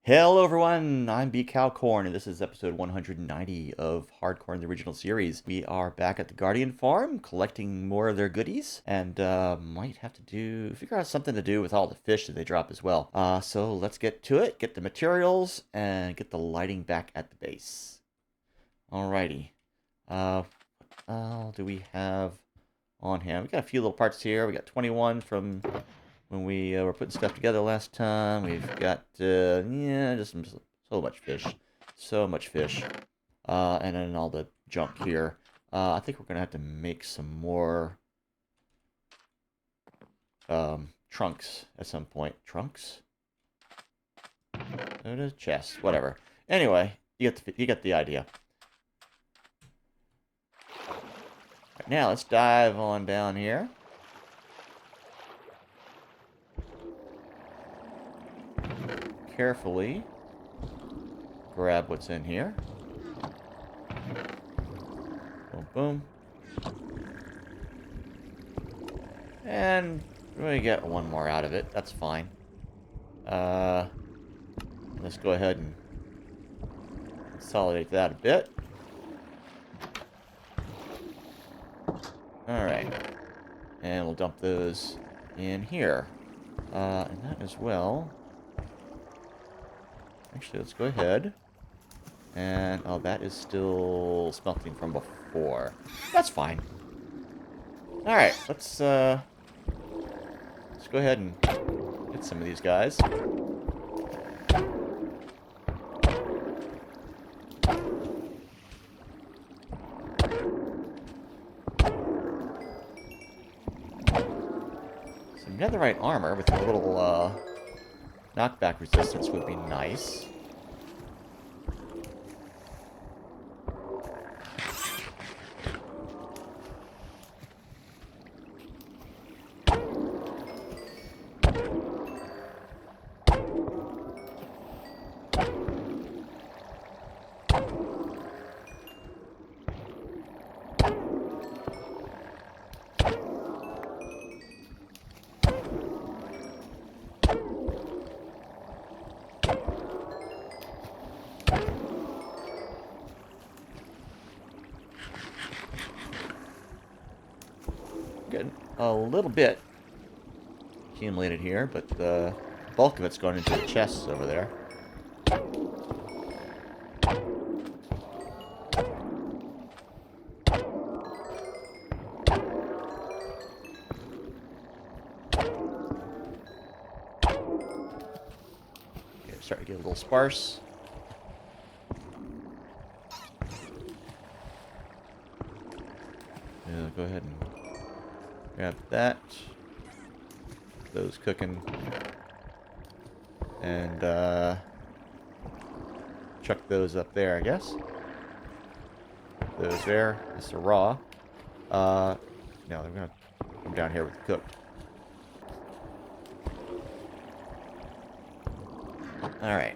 Hello everyone, I'm BCowcorn, and this is episode 190 of HardCorn, the original series. We are back at the Guardian farm, collecting more of their goodies, and might have to figure out something to do with all the fish that they drop as well. So let's get to it, get the materials, and get the lighting back at the base. Alrighty. What do we have on hand? We got a few little parts here. We got 21 from when we were putting stuff together last time. We've got, just so much fish. So much fish. And then all the junk here. I think we're going to have to make some more trunks at some point. Trunks? Chest, whatever. Anyway, you get the idea. Right, now, let's dive on down here. Carefully grab what's in here. Boom, boom. And we get one more out of it. That's fine. Let's go ahead and consolidate that a bit. Alright. And we'll dump those in here. And that as well. Actually, let's go ahead. And, oh, that is still smelting from before. That's fine. Alright, let's go ahead and get some of these guys. Some netherite armor with a little, knockback resistance would be nice. Getting a little bit accumulated here, but the bulk of it's going into the chests over there. Okay, starting to get a little sparse. Yeah, go ahead and grab that. Those cooking. And chuck those up there, I guess. Those there. That's a raw. No, they're gonna come down here with the cooked. Alright.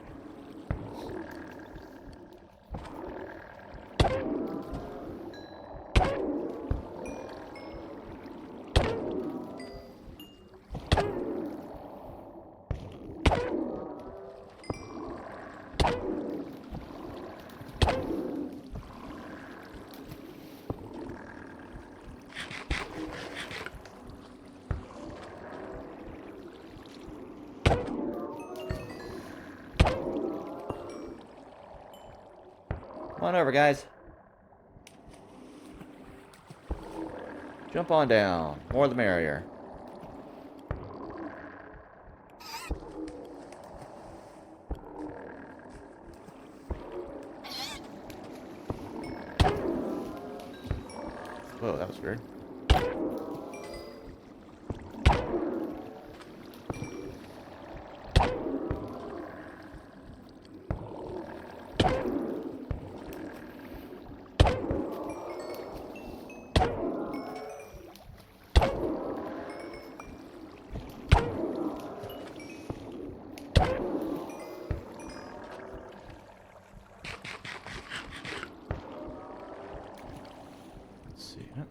Come on over, guys. Jump on down. More the merrier. Whoa, that was weird.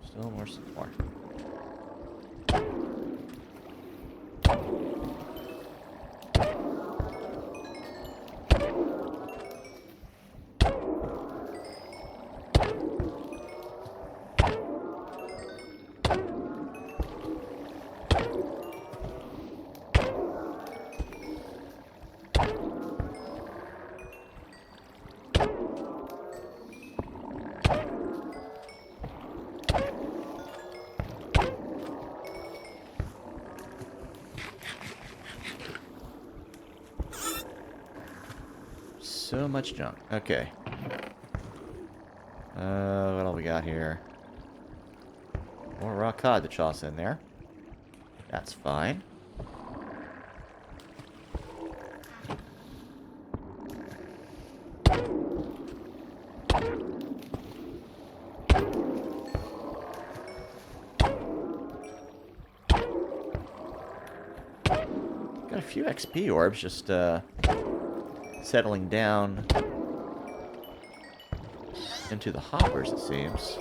Still more support. So much junk. Okay. What all we got here? More raw cod to toss in there. That's fine. Got a few XP orbs just settling down into the hoppers, it seems.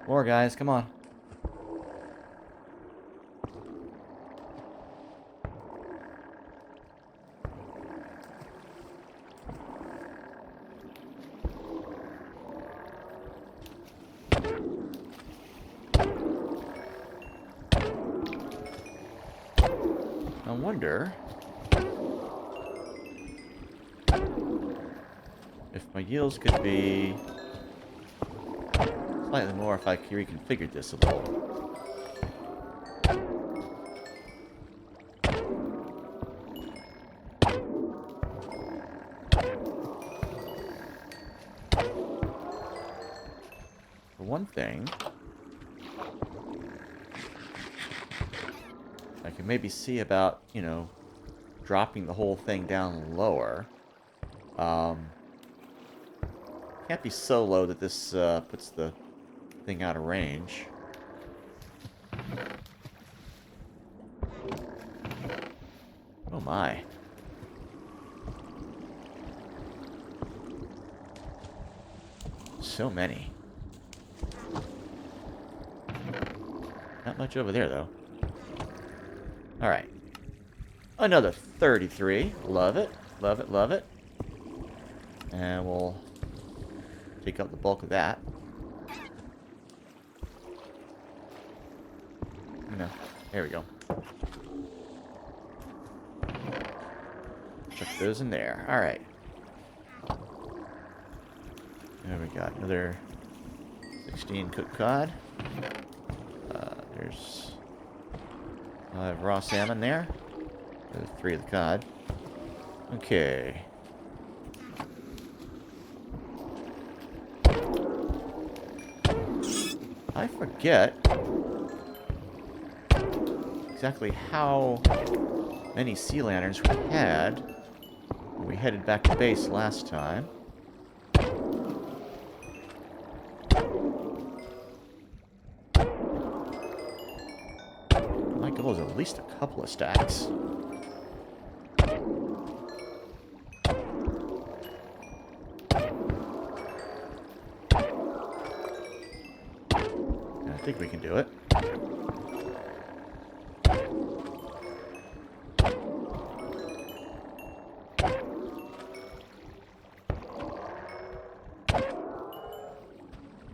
More guys, come on. I wonder if my yields could be slightly more if I reconfigured this a little. For one thing, I can maybe see about, you know, dropping the whole thing down lower. Can't be so low that this puts the thing out of range. Oh my. So many. Not much over there, though. Alright. Another 33. Love it. Love it, love it. And we'll take up the bulk of that. No. There we go. Chuck those in there. Alright. There we got another 16 cooked cod. There's 5 raw salmon there. There's 3 of the cod. Okay. I forget exactly how many sea lanterns we had when we headed back to base last time. My goal is at least a couple of stacks. I think we can do it.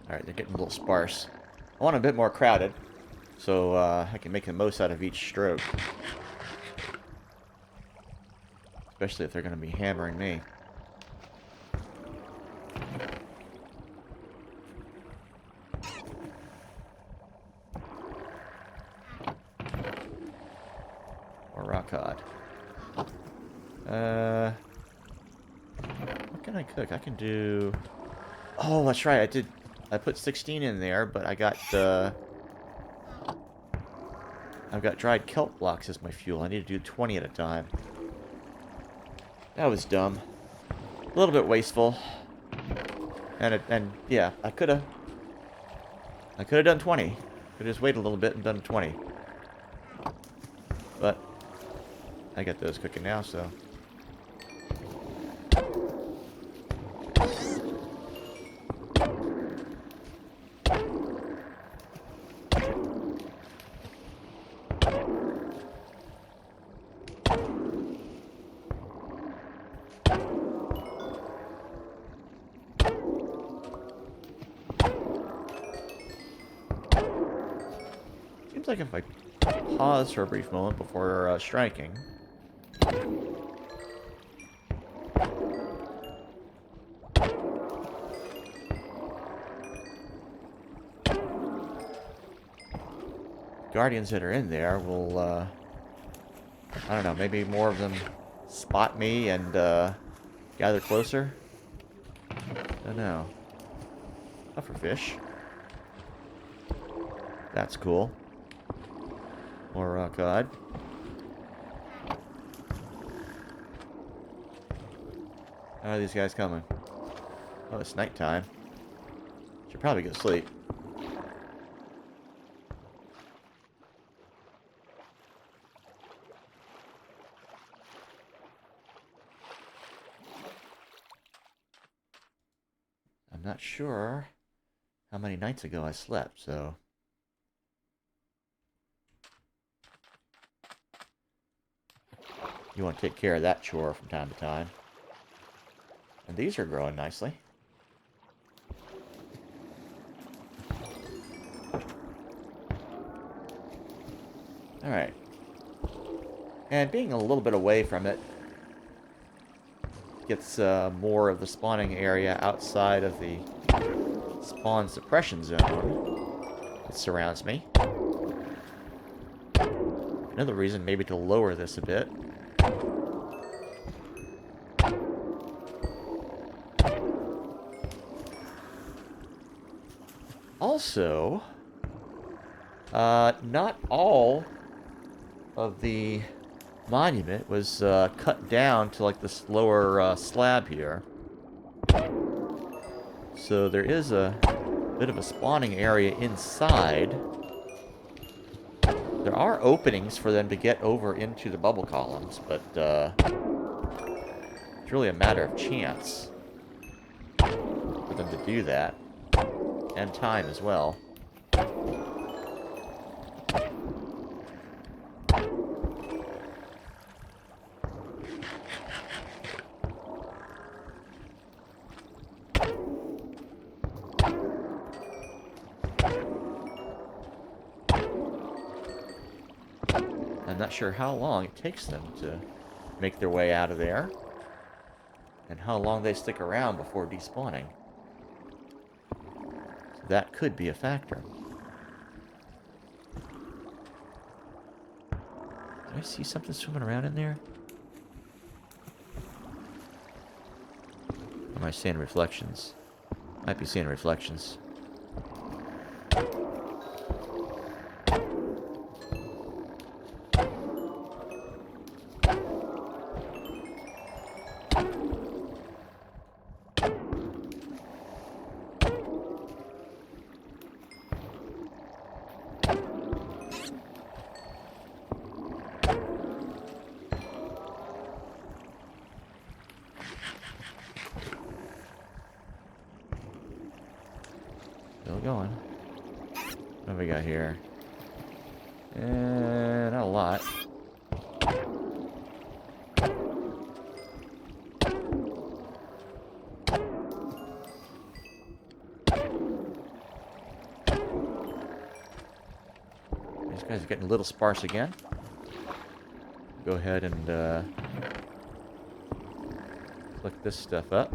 Alright, they're getting a little sparse. I want a bit more crowded, so I can make the most out of each stroke. Especially if they're going to be hammering me. Or rock cod. What can I cook? I can do... Oh, that's right. I put 16 in there, but I got I've got dried kelp blocks as my fuel. I need to do 20 at a time. That was dumb. A little bit wasteful. And yeah, I could have done 20. Could have just waited a little bit and done 20. But I got those cooking now, so. seems like if I pause for a brief moment before striking... Guardians that are in there will, I don't know, maybe more of them spot me and gather closer? I don't know. Pufferfish. That's cool. More rock cod. How are these guys coming? Oh, it's nighttime. Should probably go to sleep. I'm not sure how many nights ago I slept, so... You want to take care of that chore from time to time. And these are growing nicely. Alright. And being a little bit away from it gets more of the spawning area outside of the spawn suppression zone that surrounds me. Another reason maybe to lower this a bit. Also, not all of the monument was cut down to like this lower slab here. So there is a bit of a spawning area inside. There are openings for them to get over into the bubble columns, but it's really a matter of chance for them to do that. And time as well. I'm not sure how long it takes them to make their way out of there, and how long they stick around before despawning. So that could be a factor. Do I see something swimming around in there? Or am I seeing reflections? Might be seeing reflections. Still going. What have we got here? Not a lot. These guys are getting a little sparse again. Go ahead and click this stuff up.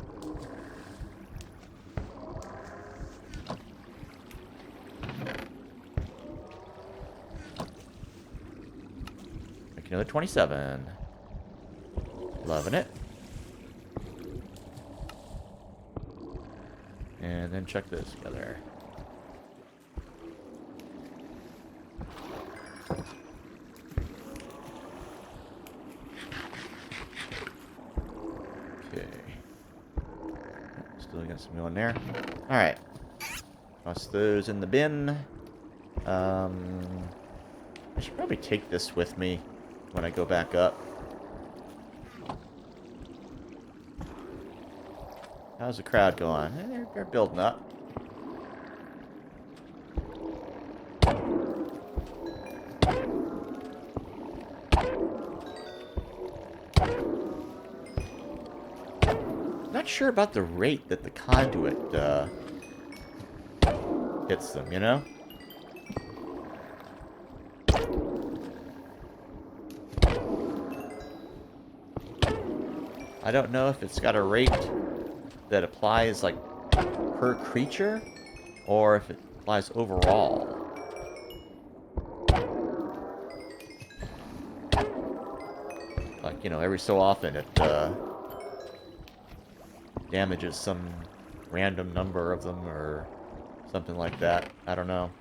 Another 27. Loving it. And then check this together. Okay. Still got some going there. Alright. Toss those in the bin. I should probably take this with me when I go back up. How's the crowd going? They're building up. Not sure about the rate that the conduit hits them, you know? I don't know if it's got a rate that applies, like, per creature, or if it applies overall. Like, you know, every so often it damages some random number of them or something like that. I don't know.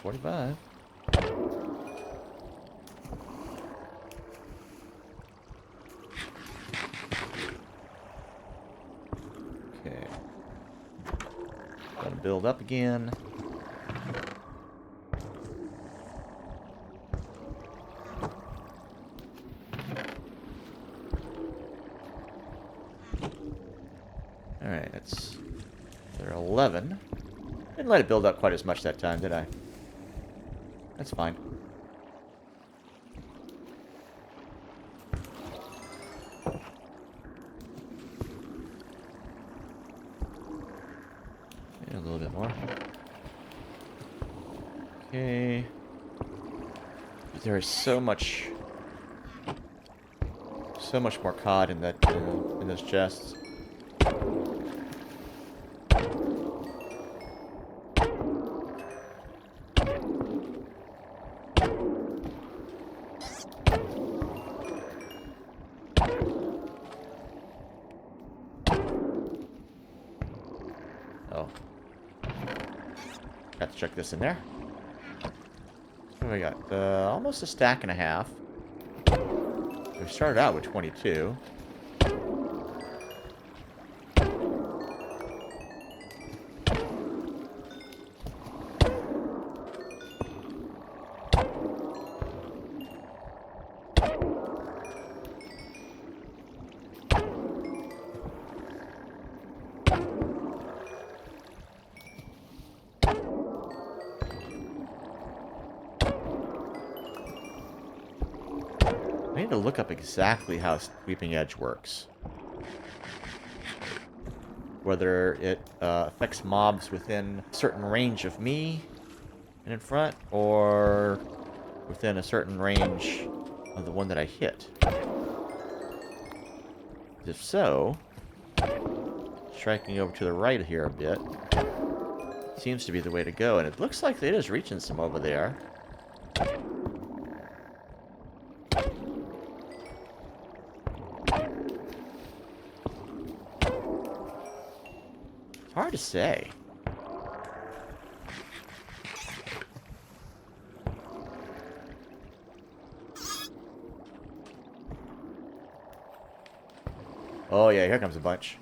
$45. Okay. Gonna build up again. Alright, that's... They're 11. Didn't let it build up quite as much that time, did I? That's fine. Yeah, a little bit more. Okay. There is so much more cod in that in those chests. Oh. Got to check this in there. What do we got? Almost a stack and a half. We started out with 22. I need to look up exactly how Sweeping Edge works. Whether it affects mobs within a certain range of me and in front, or within a certain range of the one that I hit. If so, striking over to the right here a bit seems to be the way to go, and it looks like it is reaching some over there. It's hard to say. Oh yeah, here comes a bunch.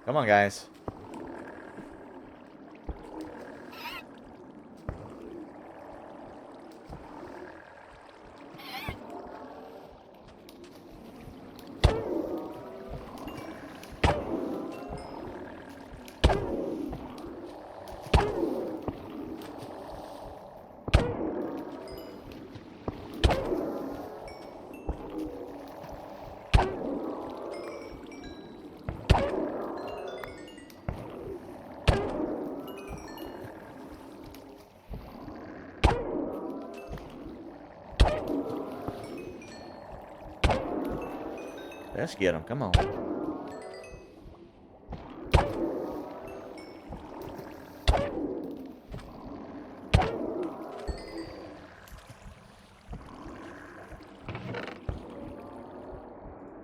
Come on, guys. Let's get him. Come on.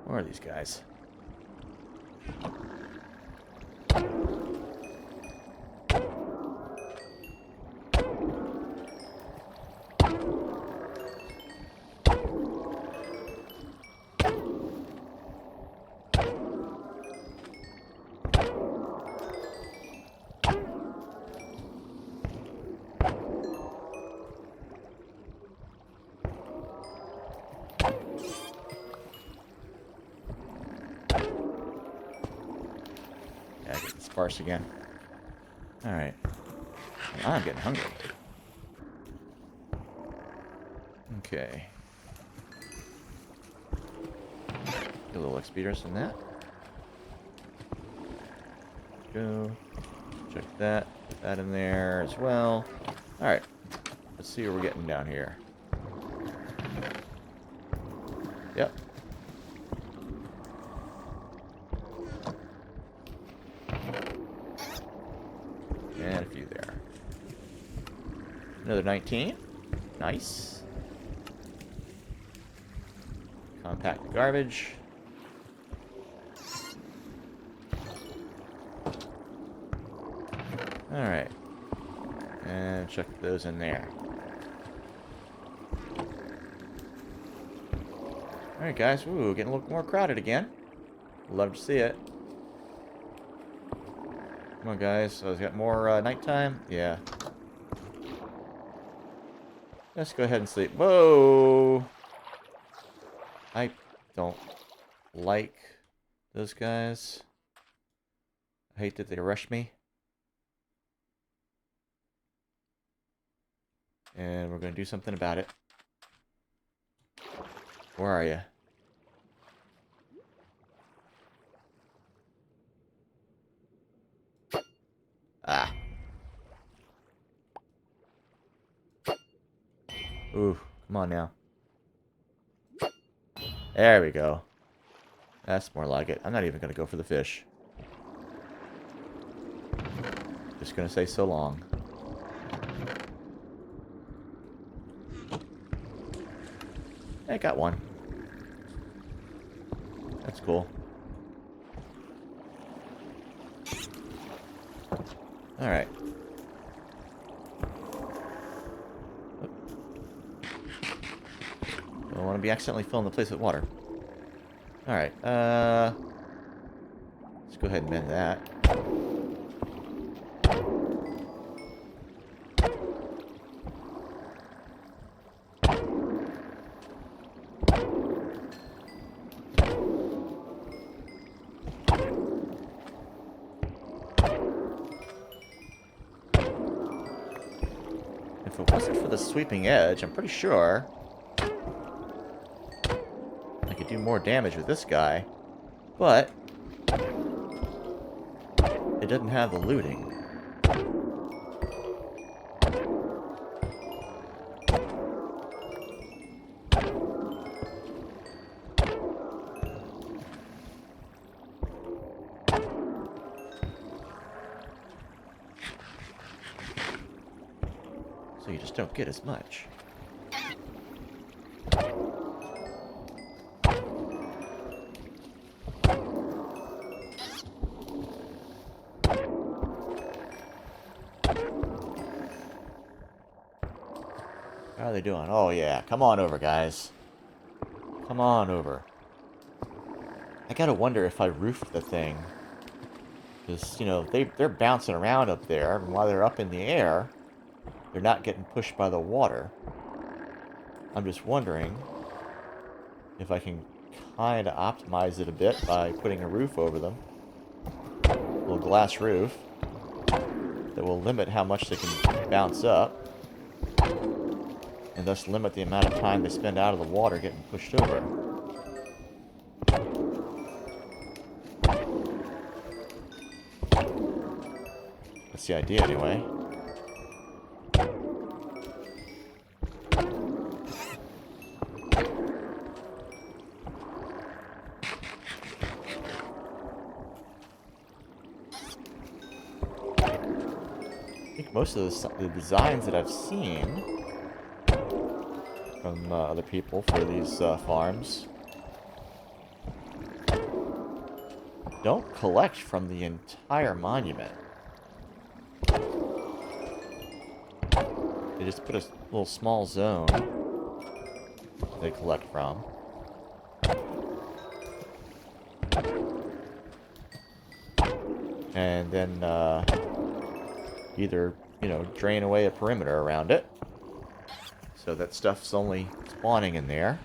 Where are these guys? sparse again. Alright. I'm getting hungry. Okay. Get a little XP from that. Go. Check that. Put that in there as well. Alright. Let's see what we're getting down here. Yep. And a few there. Another 19. Nice. Compact garbage. Alright. And chuck those in there. Alright guys, ooh, getting a little more crowded again. Love to see it. Come on guys, so it's got more nighttime? Yeah. Let's go ahead and sleep. Whoa! I don't like those guys. I hate that they rush me. And we're going to do something about it. Where are you? Ah. Ooh, come on now. There we go. That's more like it. I'm not even going to go for the fish. Just going to say so long. I got one. That's cool. Alright. Don't want to be accidentally filling the place with water. Alright, let's go ahead and mend that. If it wasn't for the sweeping edge, I'm pretty sure I could do more damage with this guy. But it doesn't have the looting. So you just don't get as much. How are they doing? Oh yeah, come on over, guys. Come on over. I gotta wonder if I roofed the thing. Because, you know, they're bouncing around up there, and while they're up in the air, they're not getting pushed by the water. I'm just wondering if I can kind of optimize it a bit by putting a roof over them. A little glass roof that will limit how much they can bounce up, and thus limit the amount of time they spend out of the water getting pushed over. That's the idea, anyway. I think most of the designs that I've seen from other people for these farms don't collect from the entire monument. They just put a little small zone they collect from. And then either, you know, drain away a perimeter around it so that stuff's only spawning in there.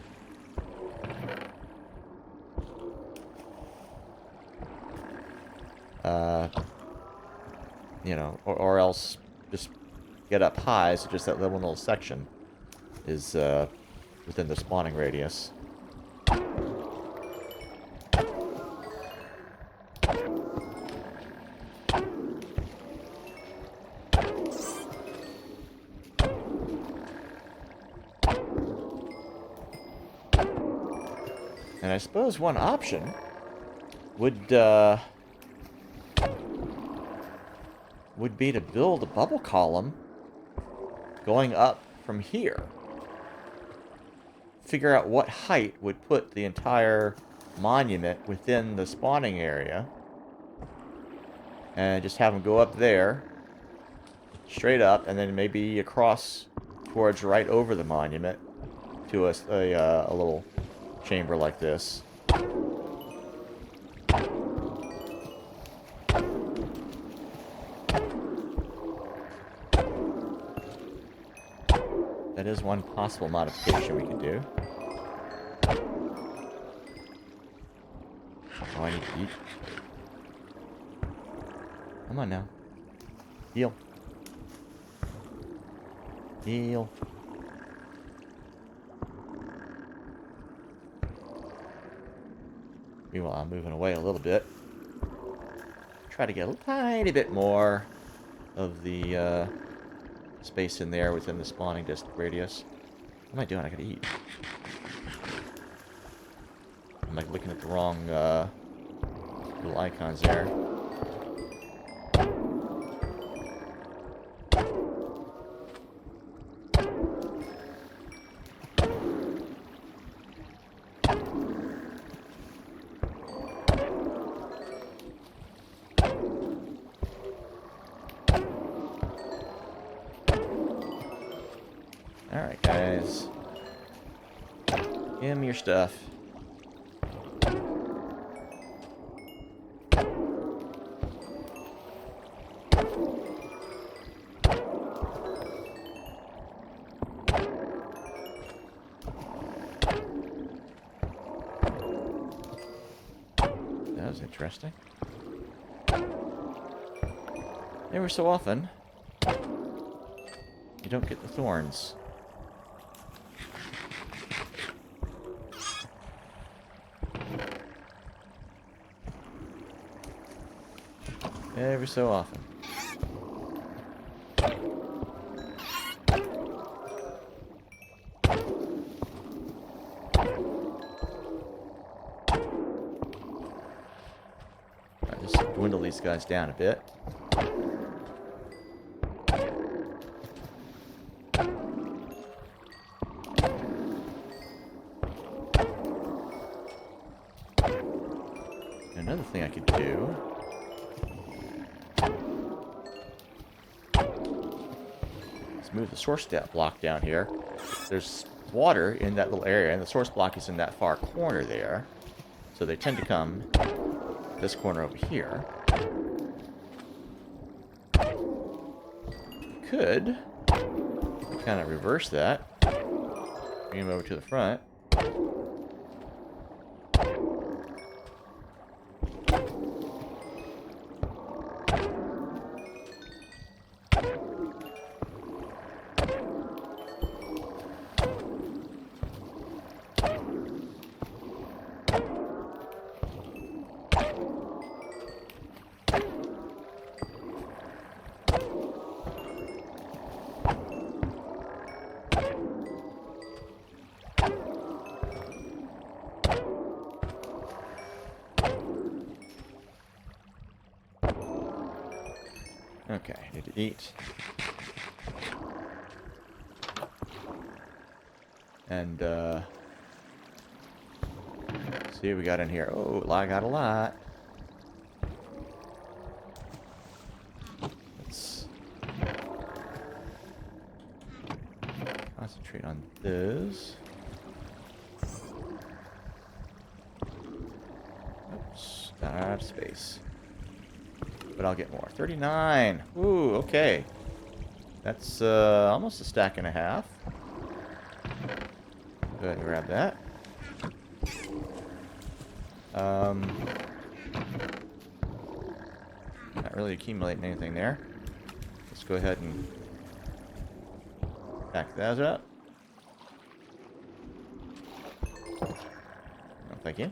You know, or else just get up high, so just that little section is within the spawning radius. And I suppose one option would be to build a bubble column going up from here. Figure out what height would put the entire monument within the spawning area. And just have them go up there, straight up, and then maybe across towards right over the monument to a little chamber like this. That is one possible modification we could do. Oh, I need to eat. Come on now. Heal. Heal. Meanwhile, I'm moving away a little bit. Try to get a tiny bit more of the space in there within the spawning district radius. What am I doing? I gotta eat. I'm like looking at the wrong little icons there. Alright, guys. Give me your stuff. That was interesting. Every so often, you don't get the thorns. Every so often. I'll just dwindle these guys down a bit. Another thing I could do is move the source block down here. There's water in that little area, and the source block is in that far corner there. So they tend to come this corner over here. Could kind of reverse that. Bring him over to the front. Okay, need to eat. And, see what we got in here. Oh, I got a lot. Let's concentrate on this. Oops, out of space. But I'll get more. 39! Ooh, okay. That's almost a stack and a half. Go ahead and grab that. Not really accumulating anything there. Let's go ahead and back that up. Oh, thank you.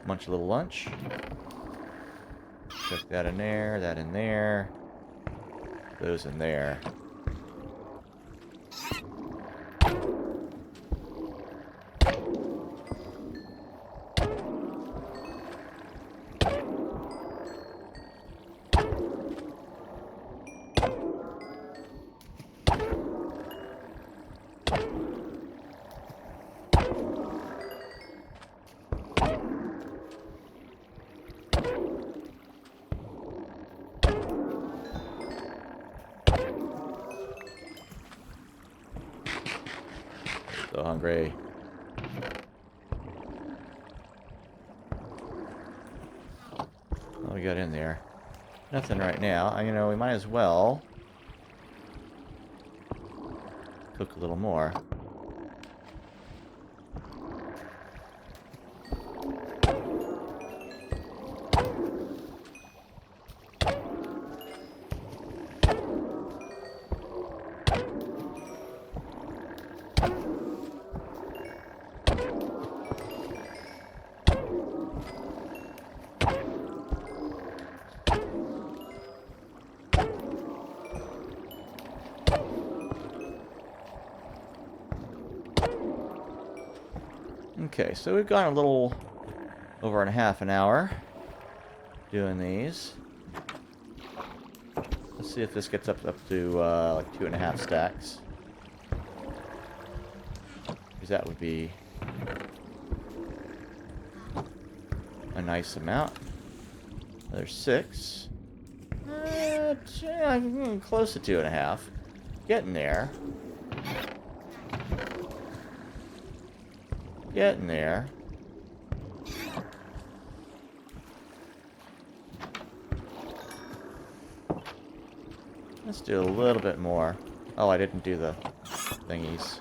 Munch a little lunch. Chuck that in there, that in there. Those in there. So hungry. What we got in there? Nothing right now. You know, we might as well cook a little more. Okay, so we've gone a little over and a half an hour doing these. Let's see if this gets up to like 2.5 stacks. Because that would be a nice amount. There's 6. Close to 2.5. Getting there. Getting there. Let's do a little bit more. Oh, I didn't do the thingies.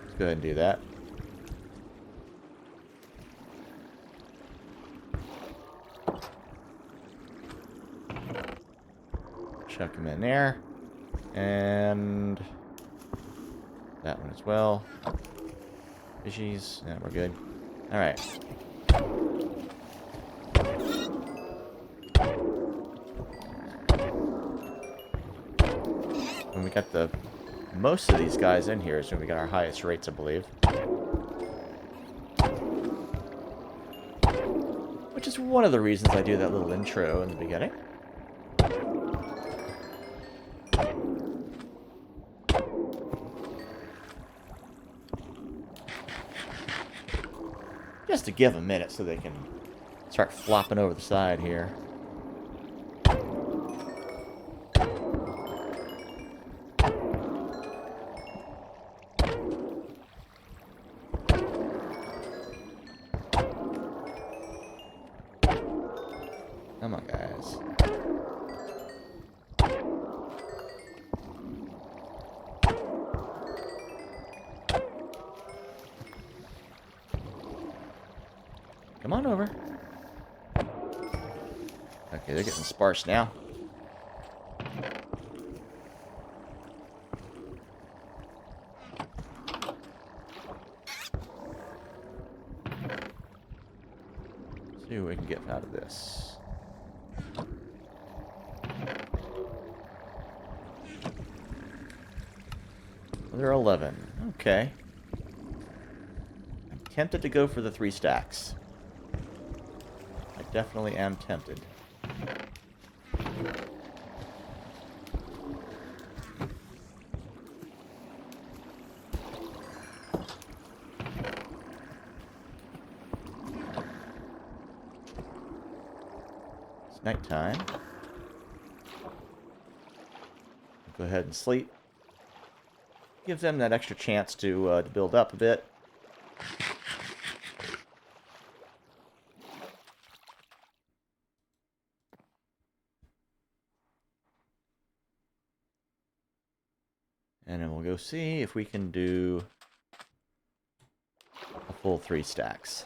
Let's go ahead and do that. Chuck them in there. And that one as well. Fishies. Yeah, we're good. Alright. When we got the most of these guys in here is when we got our highest rates, I believe. Which is one of the reasons I do that little intro in the beginning. Just to give them a minute so they can start flopping over the side here. Come on, guys. Come on over. Okay, they're getting sparse now. See what we can get out of this. They're 11. Okay. I'm tempted to go for the 3 stacks. I definitely am tempted. It's nighttime. Go ahead and sleep. Gives them that extra chance to build up a bit. And then we'll go see if we can do a full 3 stacks.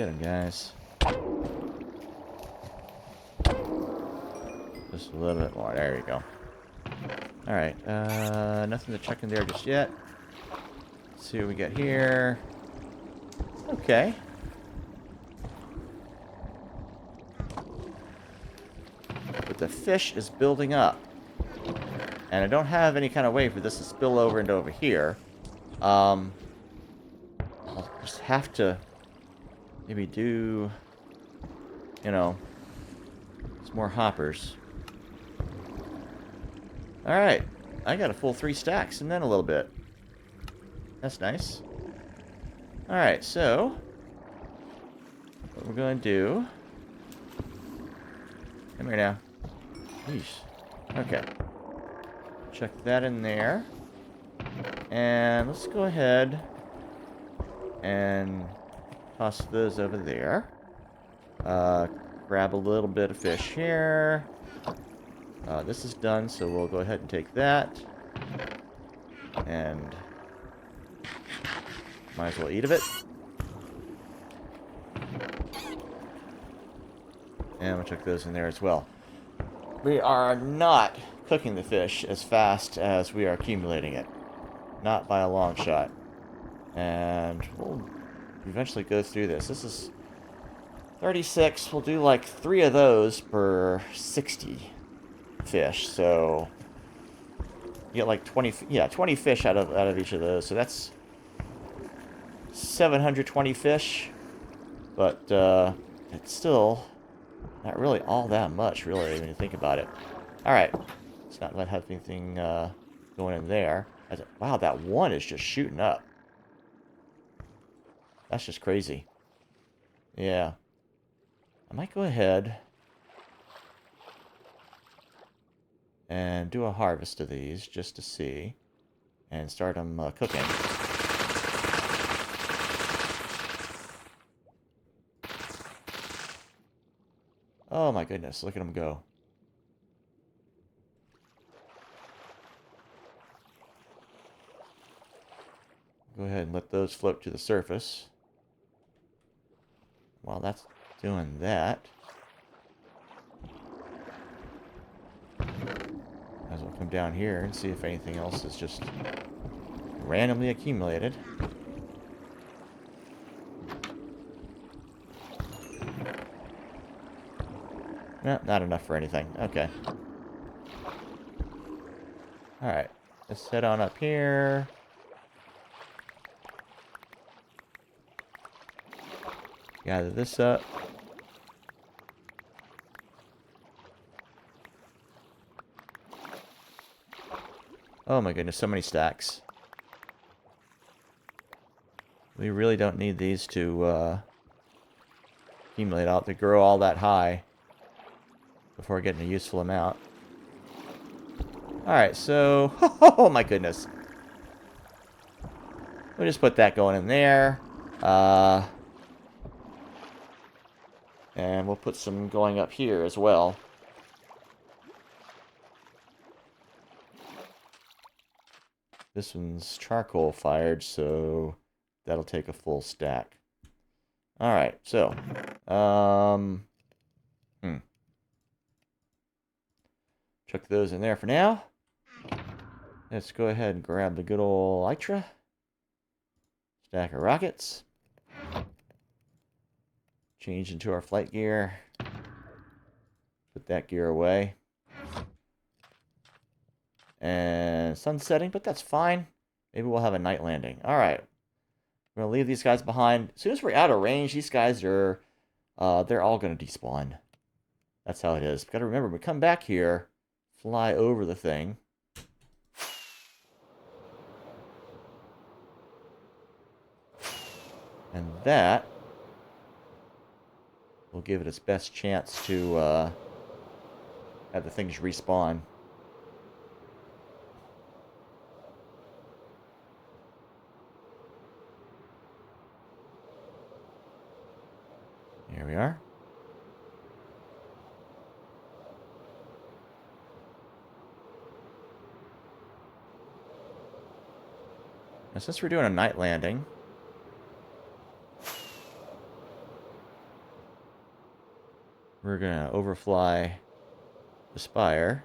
Get him, guys. Just a little bit more. There you go. Alright, nothing to check in there just yet. Let's see what we get here. Okay. But the fish is building up. And I don't have any kind of way for this to spill over into over here. I'll just have to maybe do, you know, some more hoppers. Alright, I got a full 3 stacks and then a little bit. That's nice. Alright, so what we're going to do... Come here now. Yeesh. Okay. Check that in there. And let's go ahead and toss those over there. Grab a little bit of fish here. This is done, so we'll go ahead and take that. And might as well eat of it. And we'll chuck those in there as well. We are not cooking the fish as fast as we are accumulating it. Not by a long shot. And we'll eventually go through this. This is 36. We'll do like 3 of those per 60 fish. So you get like 20, yeah, 20 fish out of each of those. So that's 720 fish. But it's still not really all that much, really, when you think about it. Alright. Let's not have anything going in there. Wow, that one is just shooting up. That's just crazy. Yeah. I might go ahead and do a harvest of these just to see. And start them cooking. Oh my goodness, look at them go. Go ahead and let those float to the surface. While that's doing that, might as well come down here and see if anything else is just randomly accumulated. No, not enough for anything. Okay. Alright. Let's head on up here. Gather this up. Oh my goodness, so many stacks. We really don't need these to accumulate out to grow all that high before getting a useful amount. Alright, so... Oh my goodness. We'll just put that going in there. And we'll put some going up here as well. This one's charcoal fired, so that'll take a full stack. Alright, so... Chuck those in there for now. Let's go ahead and grab the good old Elytra. Stack of rockets. Change into our flight gear. Put that gear away. And sun setting, but that's fine. Maybe we'll have a night landing. Alright. We're going to leave these guys behind. As soon as we're out of range, these guys are... they're all going to despawn. That's how it is. Got to remember, when we come back here, fly over the thing. And that will give it its best chance to have the things respawn. Here we are. Now, since we're doing a night landing, we're going to overfly the spire.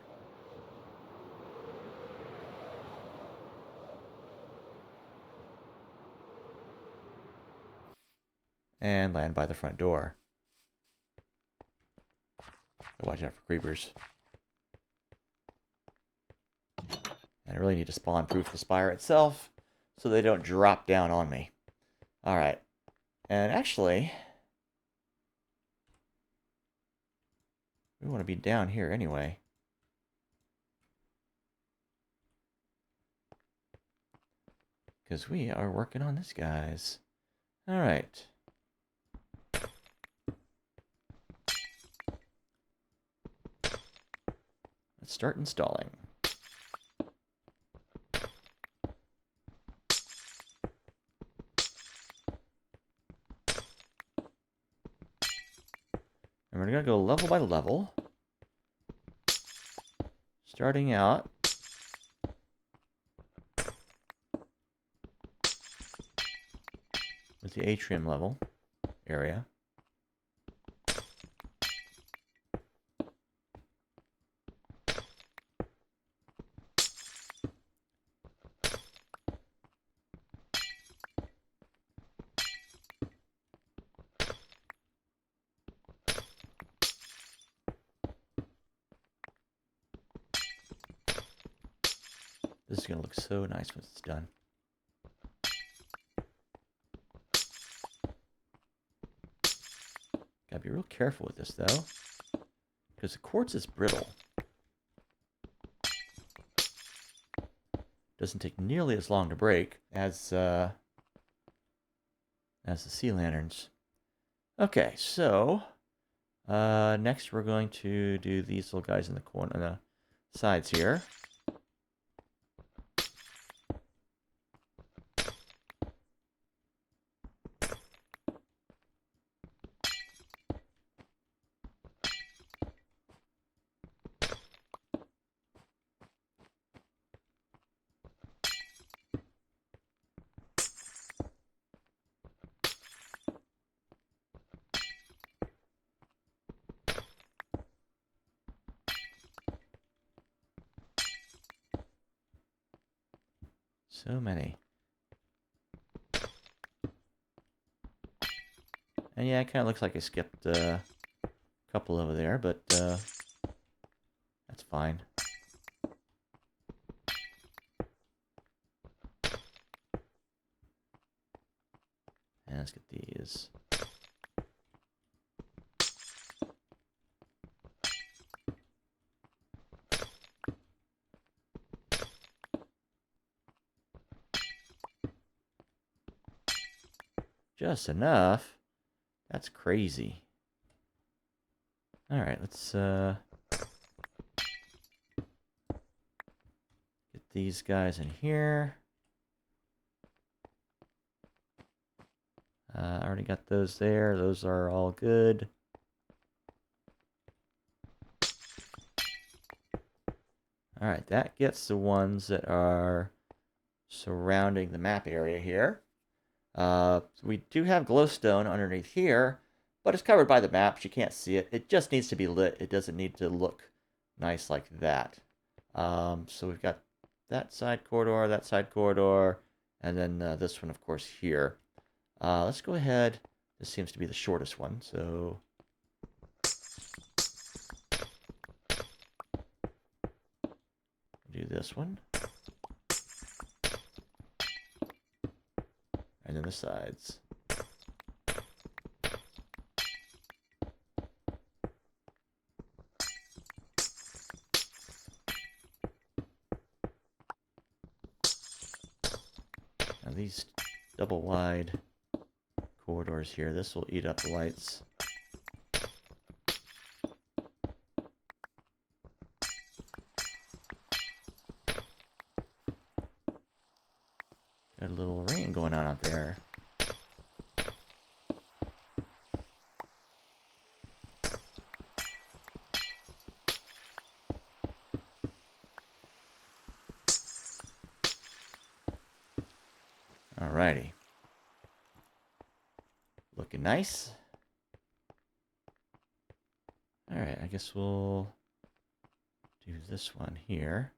And land by the front door. Watch out for creepers. And I really need to spawn-proof the spire itself so they don't drop down on me. Alright. And actually, we want to be down here anyway. Because we are working on this, guys. Alright. Let's start installing. And we're going to go level by level. Starting out with the atrium level area. This is going to look so nice when it's done. Gotta be real careful with this, though, because the quartz is brittle. Doesn't take nearly as long to break as the sea lanterns. Okay, so next we're going to do these little guys in the corner, on the sides here. So many. And yeah, it kind of looks like I skipped a couple over there, but that's fine. And let's get these. Just enough. That's crazy. Alright, let's get these guys in here. I already got those there. Those are all good. Alright, that gets the ones that are surrounding the map area here. We do have glowstone underneath here, but it's covered by the map. You can't see it. It just needs to be lit. It doesn't need to look nice like that. So we've got that side corridor, and then this one, of course, here. Let's go ahead. This seems to be the shortest one, so do this one. And then the sides. Now these double wide corridors here, this will eat up the lights. Got a little rain going on out there. Alrighty. Looking nice. I guess we'll do this one here.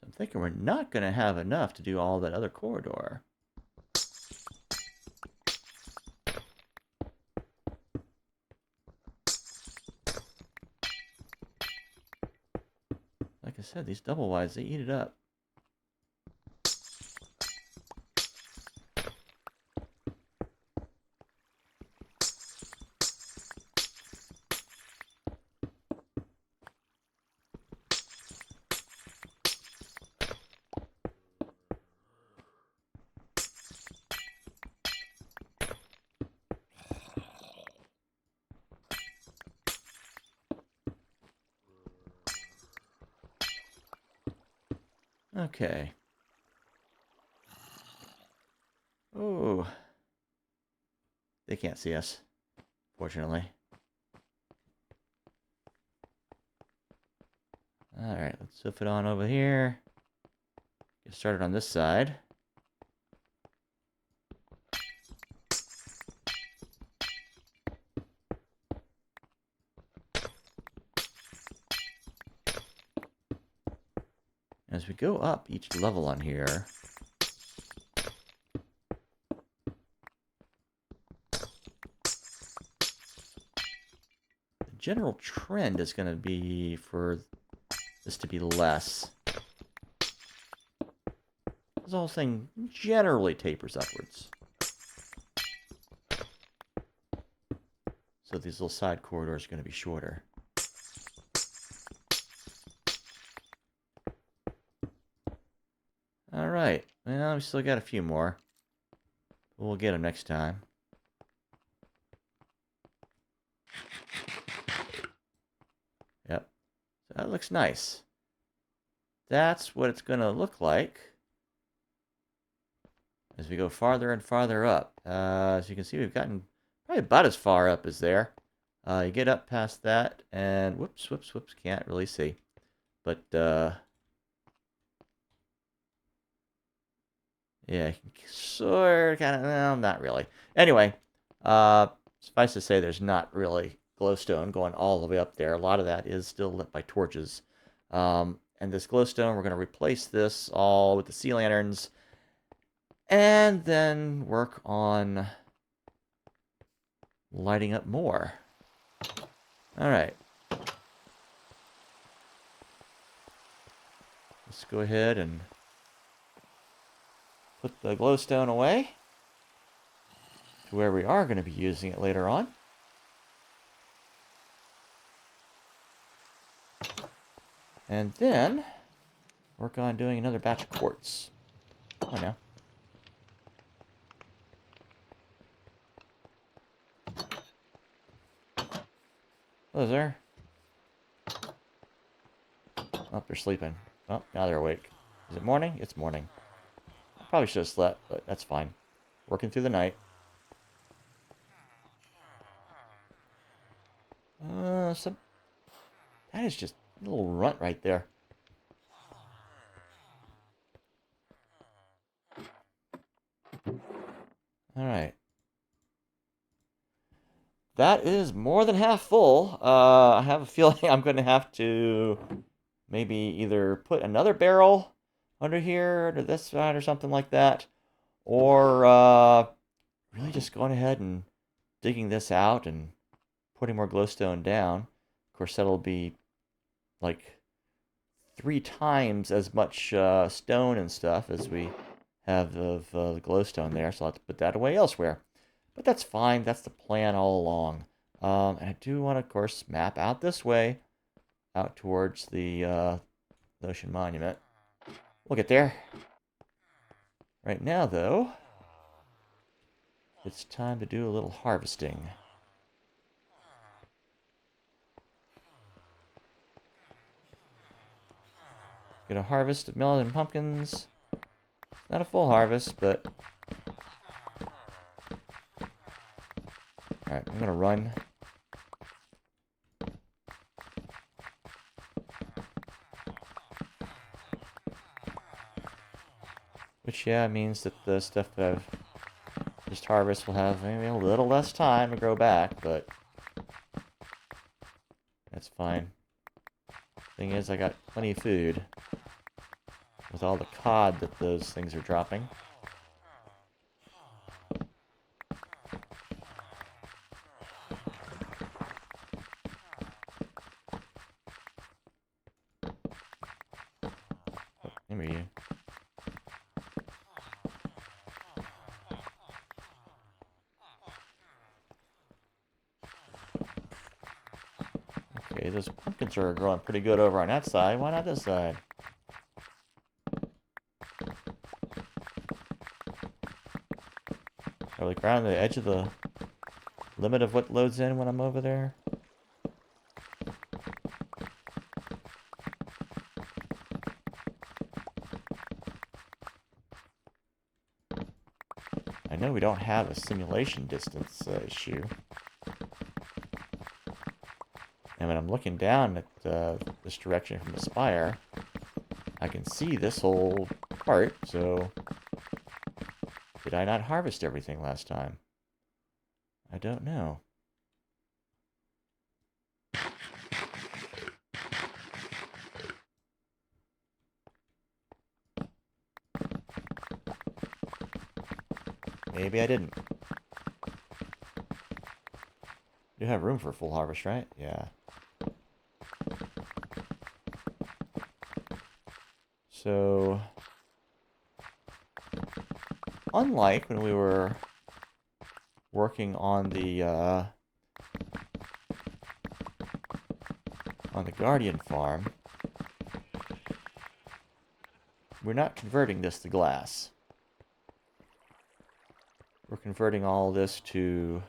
I'm thinking we're not going to have enough to do all that other corridor. Like I said, these double wides, they eat it up. Okay. Oh. They can't see us, fortunately. Alright, let's flip it on over here. Get started on this side. As we go up each level on here, the general trend is going to be for this to be less. This whole thing generally tapers upwards. So these little side corridors are going to be shorter. Alright, well, we still got a few more. But we'll get them next time. Yep, so that looks nice. That's what it's going to look like as we go farther and farther up. As you can see, we've gotten probably about as far up as there. You get up past that, and whoops, can't really see. But, yeah, sort of, kind of, well, not really. Anyway, suffice to say there's not really glowstone going all the way up there. A lot of that is still lit by torches. And this glowstone, we're going to replace this all with the sea lanterns. And then work on lighting up more. Alright. Let's go ahead and put the glowstone away to where we are going to be using it later on. And then work on doing another batch of quartz. Oh, no. Hello there. Oh, they're sleeping. Oh, now they're awake. Is it morning? It's morning. I probably should have slept, but that's fine. Working through the night. That is just a little runt right there. Alright. That is more than half full. I have a feeling I'm going to have to maybe either put another barrel under here to this side or something like that. Or really just going ahead and digging this out and putting more glowstone down. Of course, that'll be like 3 times as much stone and stuff as we have of the glowstone there. So I'll have to put that away elsewhere. But that's fine. That's the plan all along. And I do want to, of course, map out this way, out towards the Ocean Monument. We'll get there. Right now, though, it's time to do a little harvesting. Get a harvest of melons and pumpkins. Not a full harvest, but... Alright, I'm gonna run. Which, yeah, means that the stuff that I've just harvest will have maybe a little less time to grow back, but... that's fine. Thing is, I got plenty of food. With all the cod that those things are dropping. Oh, there you. Okay, those pumpkins are growing pretty good over on that side. Why not this side? Are we like around the edge of the limit of what loads in when I'm over there? I know we don't have a simulation distance issue. And when I'm looking down at this direction from the spire, I can see this whole part, so... did I not harvest everything last time? I don't know. Maybe I didn't. You have room for a full harvest, right? Yeah. So... unlike when we were working on the Guardian farm, we're not converting this to glass. We're converting all this to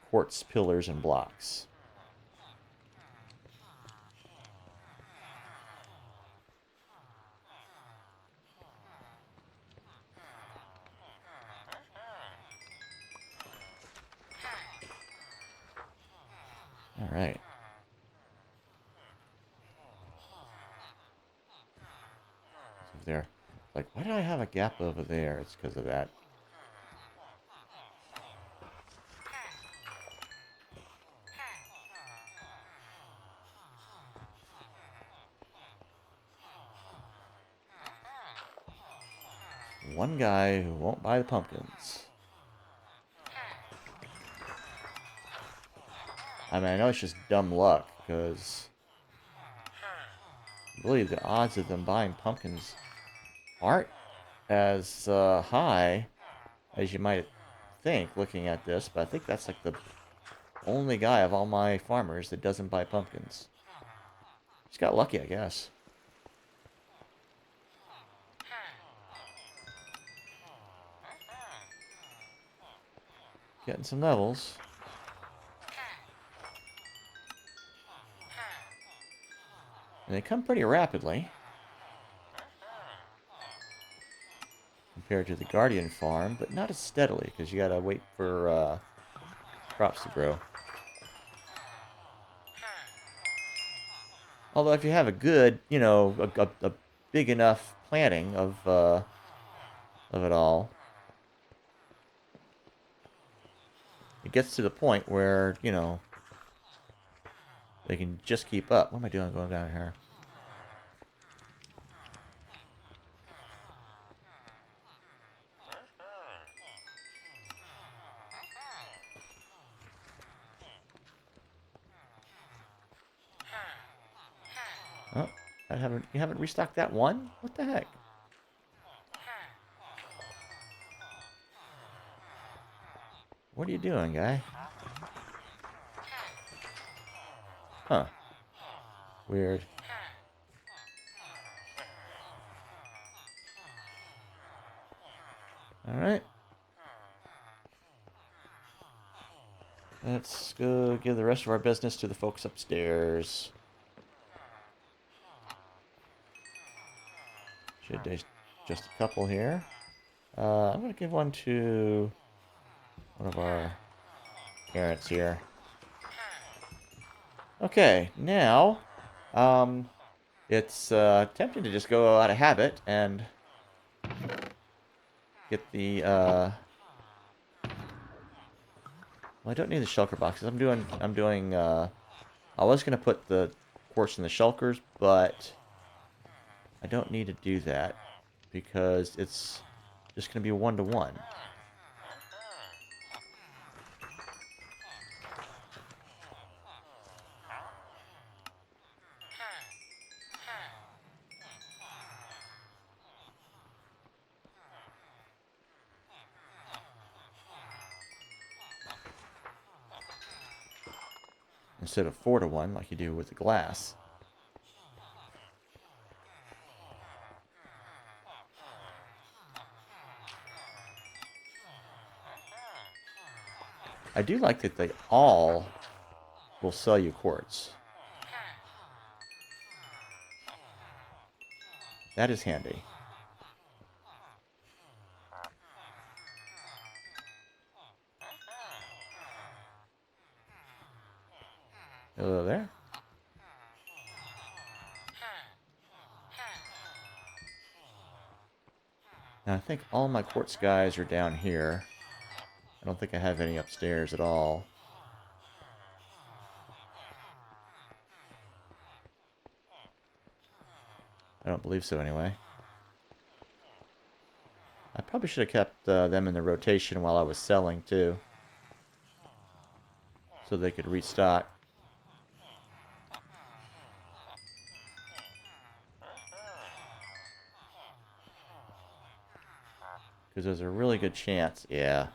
quartz pillars and blocks. All right. There. Like, why do I have a gap over there? It's because of that. One guy who won't buy the pumpkins. I mean, I know it's just dumb luck, because really the odds of them buying pumpkins aren't as high as you might think looking at this, but I think that's like the only guy of all my farmers that doesn't buy pumpkins. Just got lucky, I guess. Getting some levels. And they come pretty rapidly. Compared to the Guardian farm, but not as steadily, because you gotta wait for crops to grow. Although if you have a good, you know, a big enough planting of it all, it gets to the point where, you know, they can just keep up. What am I doing going down here? Oh, you haven't restocked that one? What the heck? What are you doing, guy? Huh. Weird. Alright. Let's go give the rest of our business to the folks upstairs. Should there's just a couple here. I'm going to give one to one of our parents here. Okay, now, it's tempting to just go out of habit and get the, well, I don't need the shulker boxes. I was going to put the quartz in the shulkers, but I don't need to do that because it's just going to be 1-to-1. Instead of 4-to-1 like you do with the glass. I do like that they all will sell you quartz. That is handy. Hello there. Now I think all my quartz guys are down here. I don't think I have any upstairs at all. I don't believe so anyway. I probably should have kept them in the rotation while I was selling too. So they could restock. Because there's a really good chance, yeah.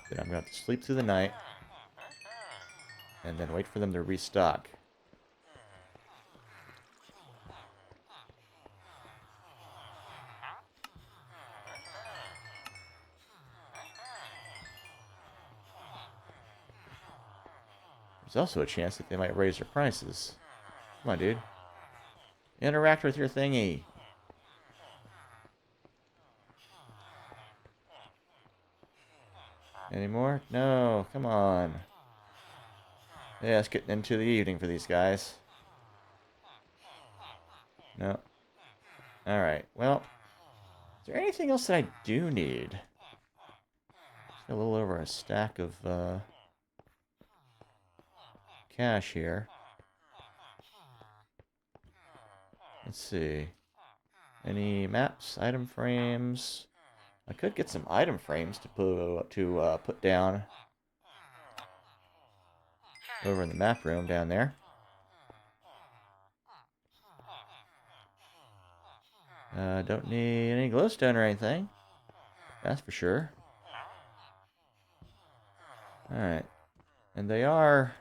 That I'm going to have to sleep through the night. And then wait for them to restock. There's also a chance that they might raise their prices. Come on, dude. Interact with your thingy. Any more? No, come on. Yeah, it's getting into the evening for these guys. No. Alright, well. Is there anything else that I do need? Got a little over a stack of cash here. Let's see. Any maps, item frames? I could get some item frames to put down over in the map room down there. Don't need any glowstone or anything. That's for sure. Alright. And they are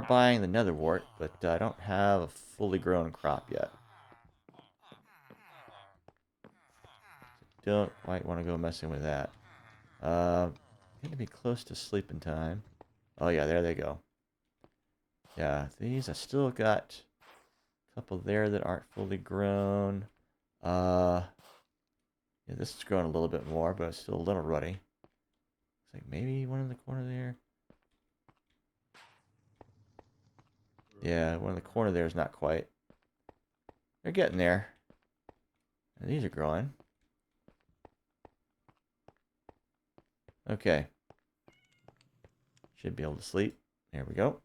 buying the nether wart, but I don't have a fully grown crop yet. Don't quite want to go messing with that. Need to be close to sleeping time. Oh yeah, there they go. Yeah, these I still got a couple there that aren't fully grown. Yeah, this is growing a little bit more, but it's still a little ruddy. Looks like maybe one in the corner there. Yeah, one in the corner there is not quite. They're getting there. And these are growing. Okay. Should be able to sleep. There we go.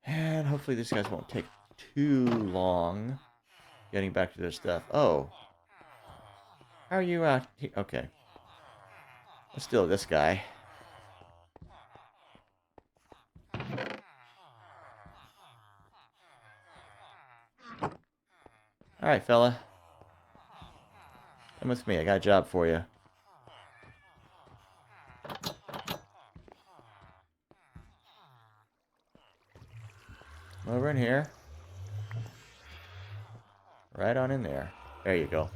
And hopefully these guys won't take too long getting back to their stuff. Oh. How are you out here? Okay. Let's deal with this guy. Alright, fella. Come with me. I got a job for you. Over in here. Right on in there. There you go.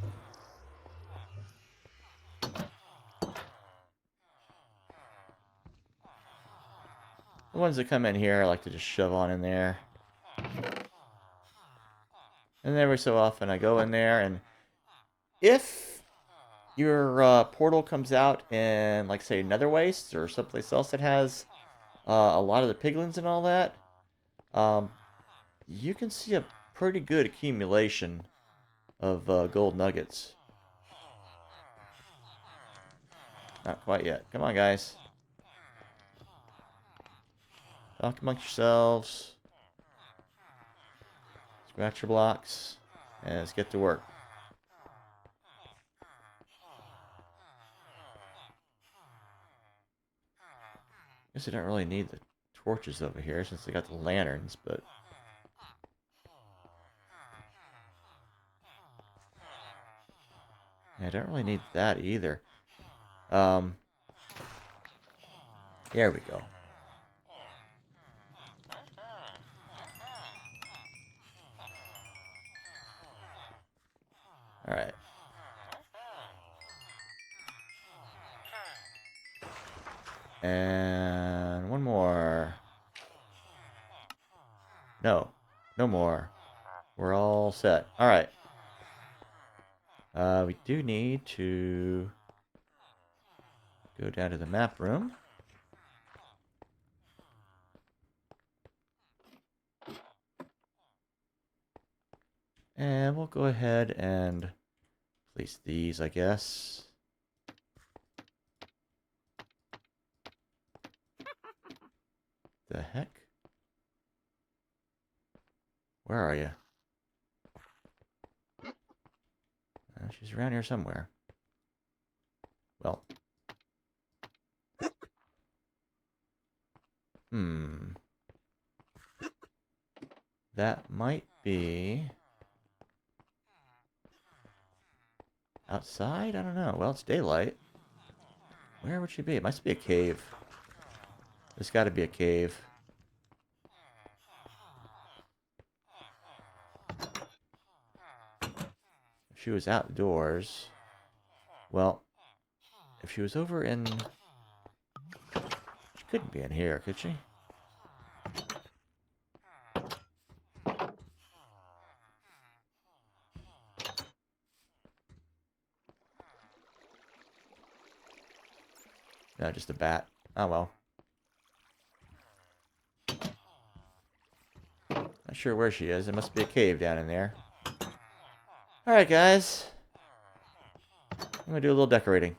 The ones that come in here, I like to just shove on in there. And every so often I go in there, and if your portal comes out in, like, say, Nether Wastes or someplace else that has a lot of the piglins and all that, um, you can see a pretty good accumulation of gold nuggets. Not quite yet. Come on, guys. Talk amongst yourselves. Scratch your blocks. And let's get to work. Guess I don't really need the torches over here since I got the lanterns, but... yeah, I don't really need that either. There we go. Alright. And one more. No. No more. We're all set. Alright. We do need to go down to the map room. And we'll go ahead and place these, I guess. The heck? Where are you? She's around here somewhere. Well. That might be... outside? I don't know. Well, it's daylight. Where would she be? It must be a cave. There's got to be a cave. If she was outdoors... well, if she was over in... she couldn't be in here, could she? No, just a bat. Oh, well. Not sure where she is. There must be a cave down in there. Alright, guys. I'm going to do a little decorating.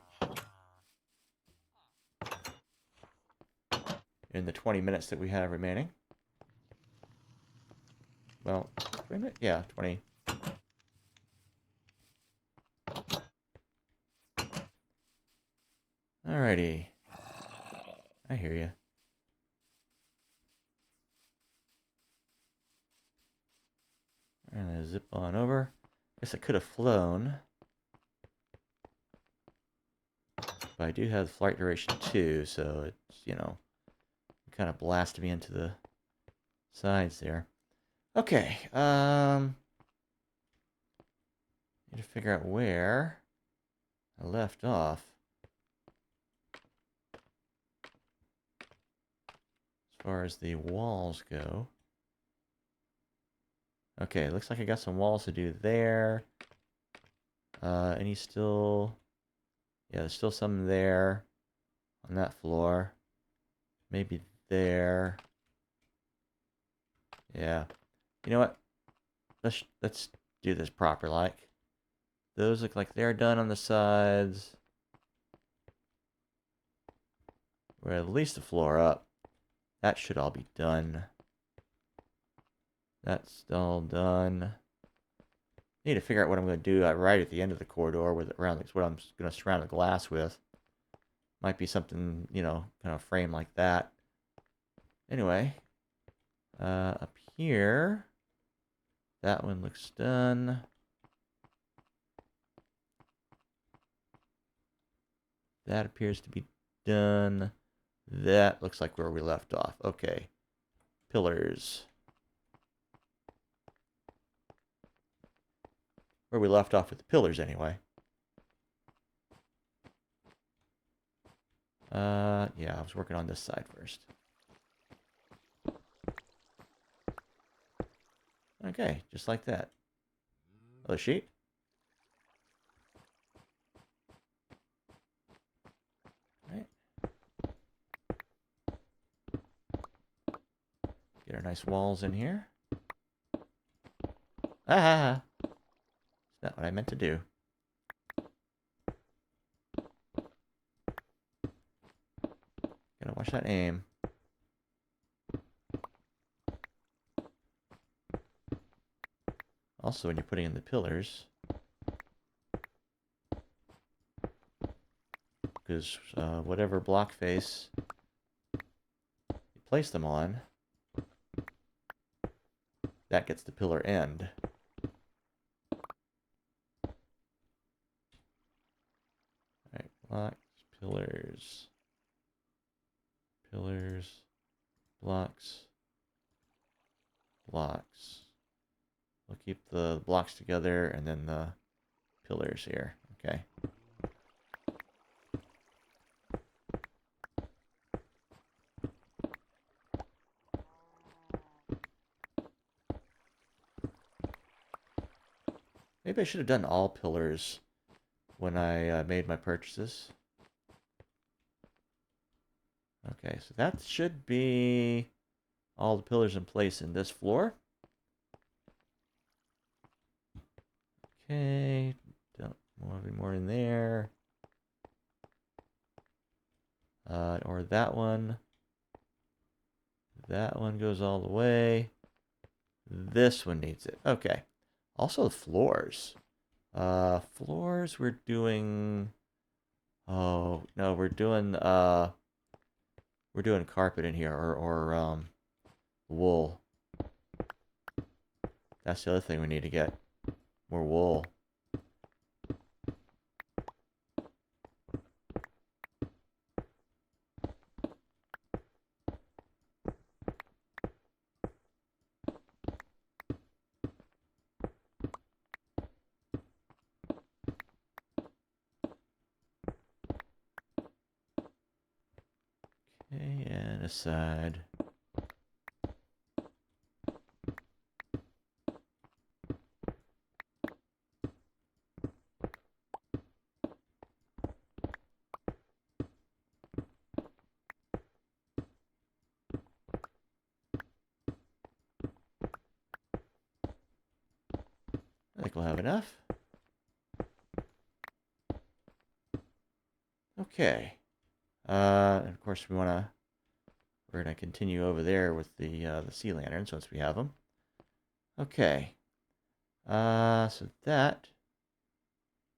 In the 20 minutes that we have remaining. Well, 20 minutes? Yeah, 20. Alrighty. I hear you. I'm gonna zip on over. Guess I could have flown. But I do have flight duration 2, so it's, you know, kind of blasted me into the sides there. Okay, need to figure out where I left off. As far as the walls go. Okay, looks like I got some walls to do there. Any still... yeah, there's still some there on that floor. Maybe there. Yeah. You know what? Let's do this proper like. Those look like they're done on the sides. We're at least the floor up. That should all be done. That's all done. Need to figure out what I'm going to do right at the end of the corridor with around what I'm going to surround the glass with. Might be something, you know, kind of frame like that. Anyway, up here, that one looks done. That appears to be done. That looks like where we left off. Okay. Pillars. Where we left off with the pillars, anyway. Yeah, I was working on this side first. Okay, just like that. Another sheet. All right. Get our nice walls in here. Ah! That's not what I meant to do. Gotta watch that aim. Also, when you're putting in the pillars, because whatever block face you place them on, that gets the pillar end. Alright, blocks, pillars, pillars, blocks, blocks. We'll keep the blocks together and then the pillars here. Okay. Maybe I should have done all pillars when I made my purchases. Okay, so that should be all the pillars in place in this floor. Okay, don't want any more in there. Or that one. That one goes all the way. This one needs it. Okay. Also the floors. Floors we're doing... Oh, no, we're doing carpet in here, or wool. That's the other thing we need to get. More wool. Okay, and aside. I think we'll have enough. Okay. And of course we're gonna continue over there with the sea lanterns once we have them. Okay. So that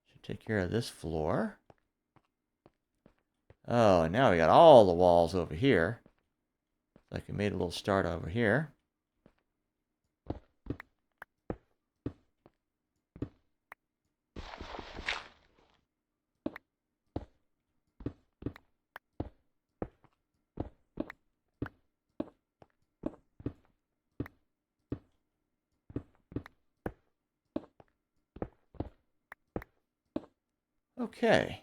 should take care of this floor. Oh, and now we got all the walls over here. Like we made a little start over here. Okay.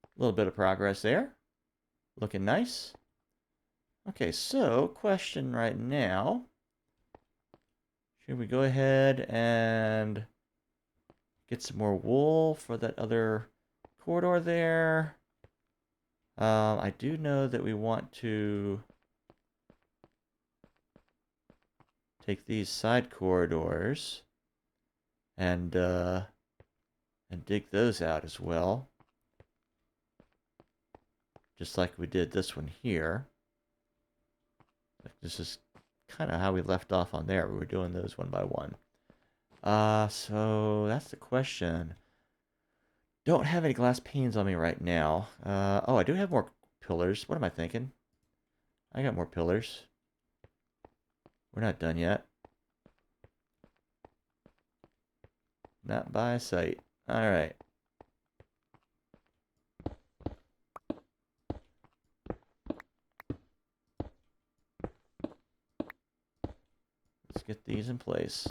A little bit of progress there. Looking nice. Okay, so question right now. Should we go ahead and get some more wool for that other corridor there? I do know that we want to take these side corridors and dig those out as well. Just like we did this one here. This is kind of how we left off on there. We were doing those one by one. So that's the question. Don't have any glass panes on me right now. Oh, I do have more pillars. What am I thinking? I got more pillars. We're not done yet. Not by sight. Alright. in place.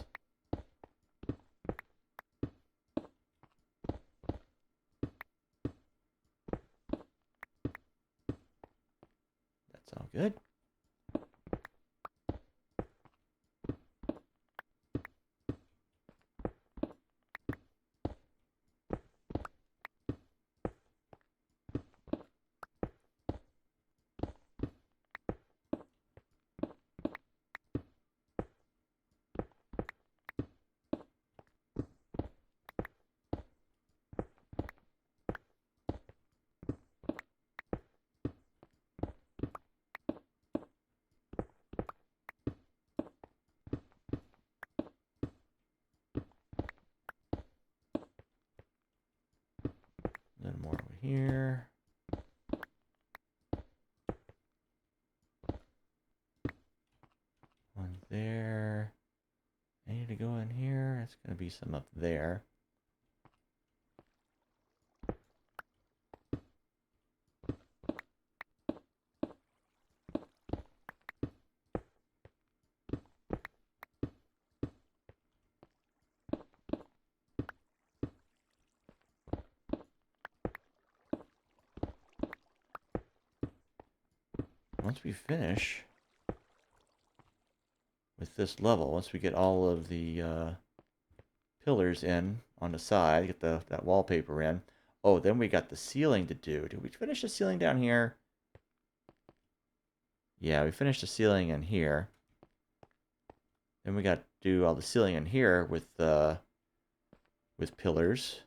That's all good. Then more over here. One there. I need to go in here. It's going to be some up there. Once we finish with this level, once we get all of the pillars in on the side, get that wallpaper in. Oh, then we got the ceiling to do. Did we finish the ceiling down here? Yeah, we finished the ceiling in here. Then we got to do all the ceiling in here with pillars,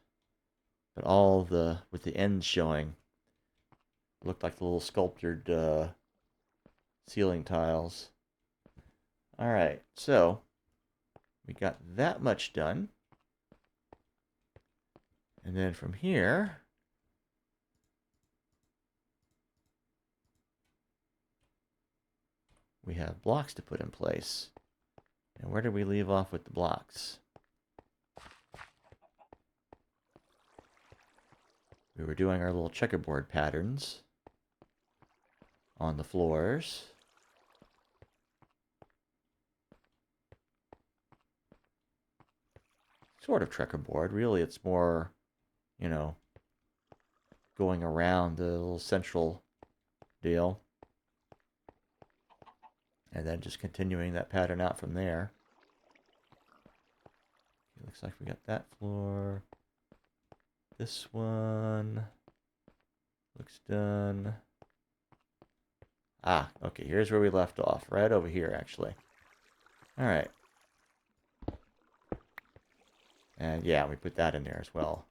but all with the ends showing. Looked like the little sculptured ceiling tiles. All right, so we got that much done. And then from here, we have blocks to put in place. And where did we leave off with the blocks? We were doing our little checkerboard patterns on the floors. Sort of checkerboard. Really, it's more, you know, going around the little central deal. And then just continuing that pattern out from there. It looks like we got that floor. This one looks done. Ah, okay, here's where we left off. Right over here, actually. All right. And yeah, we put that in there as well.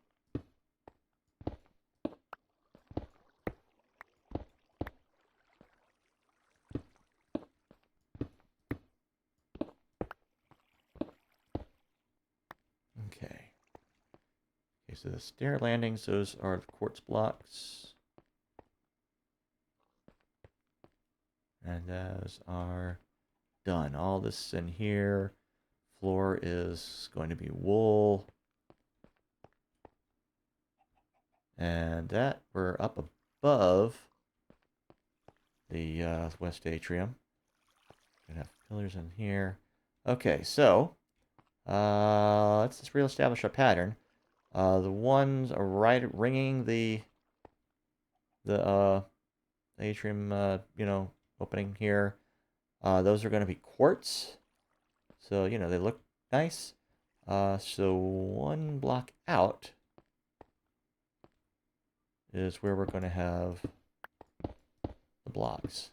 Okay. Okay, so the stair landings, those are the quartz blocks. And those are done. All this in here. Floor is going to be wool. And that we're up above the west atrium. Gonna have pillars in here. Okay, so let's just reestablish our pattern. The ones are right ringing the atrium, opening here. Those are going to be quartz. So, they look nice. So one block out is where we're going to have the blocks.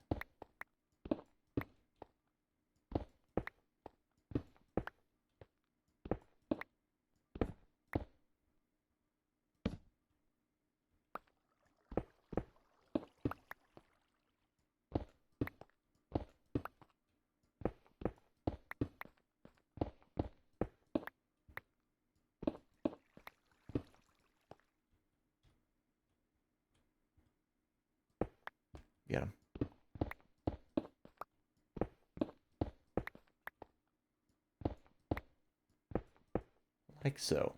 Get them. Like so.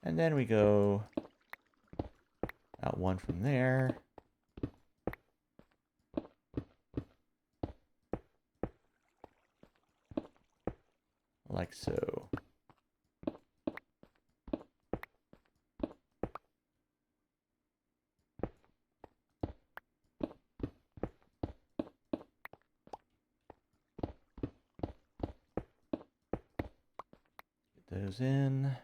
And then we go out one from there. like so. Get those in.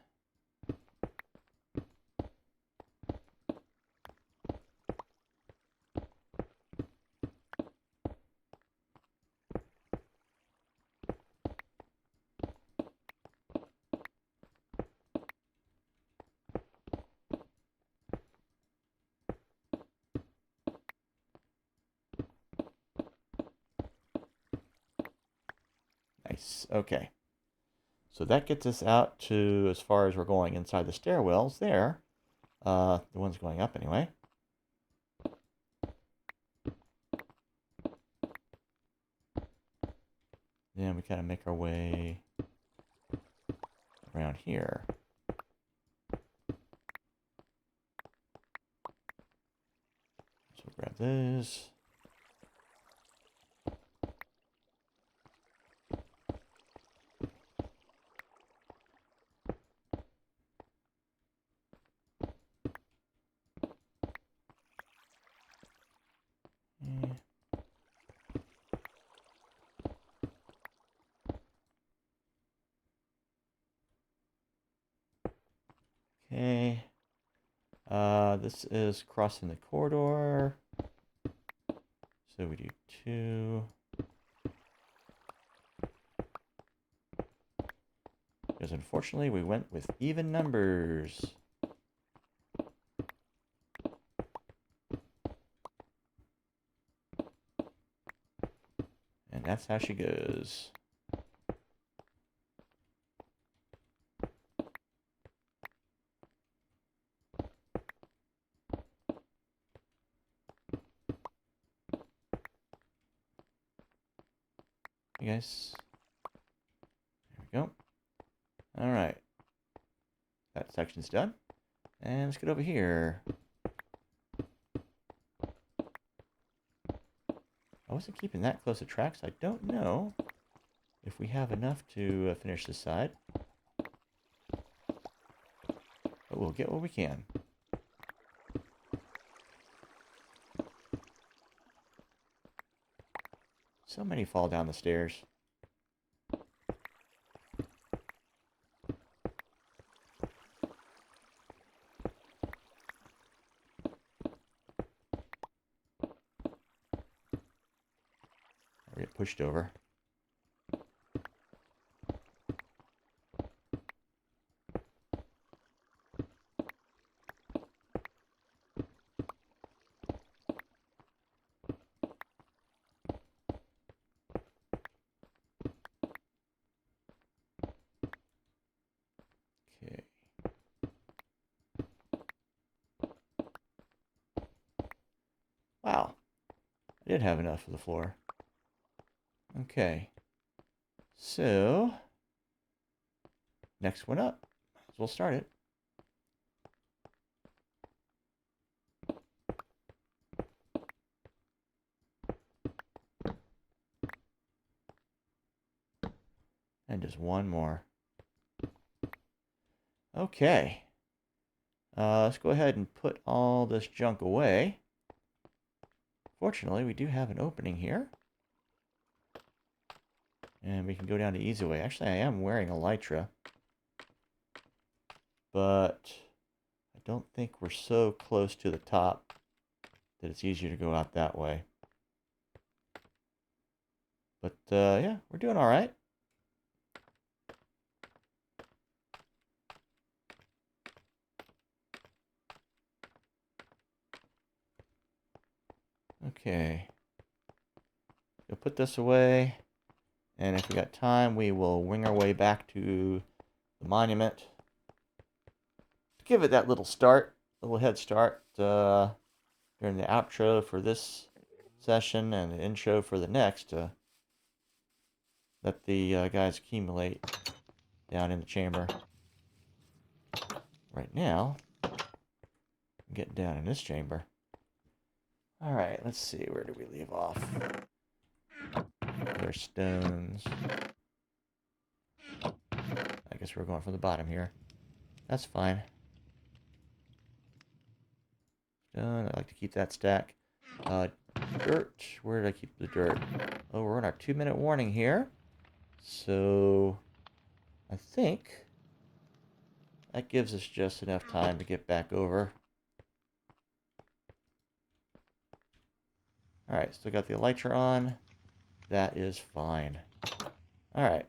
Nice. Okay. So that gets us out to as far as we're going inside the stairwells there. The ones going up anyway. Then we kind of make our way around here. So grab those. Okay. This is crossing the corridor. So we do 2. Because unfortunately we went with even numbers. And that's how she goes. Hey guys. There we go. All right. That section's done. And let's get over here. I wasn't keeping that close to tracks. I don't know if we have enough to finish this side. But we'll get what we can. So many fall down the stairs. Or get pushed over. Okay. Wow. I did have enough for the floor. Okay. So, next one up. Might as well start it. And just one more. Okay. Let's go ahead and put all this junk away. Fortunately, we do have an opening here. And we can go down to easy way. Actually, I am wearing elytra. But I don't think we're so close to the top that it's easier to go out that way. But yeah, we're doing all right. Okay. We'll put this away. And if we got time, we will wing our way back to the monument. Give it that little start, little head start during the outro for this session and the intro for the next. Let the guys accumulate down in the chamber. Right now, I'm getting down in this chamber. All right, let's see. Where do we leave off? There's stones. I guess we're going from the bottom here. That's fine. Done. I like to keep that stack. Dirt. Where did I keep the dirt? Oh, we're on our 2-minute warning here. So, I think that gives us just enough time to get back over. Alright, still got the elytra on. That is fine. Alright.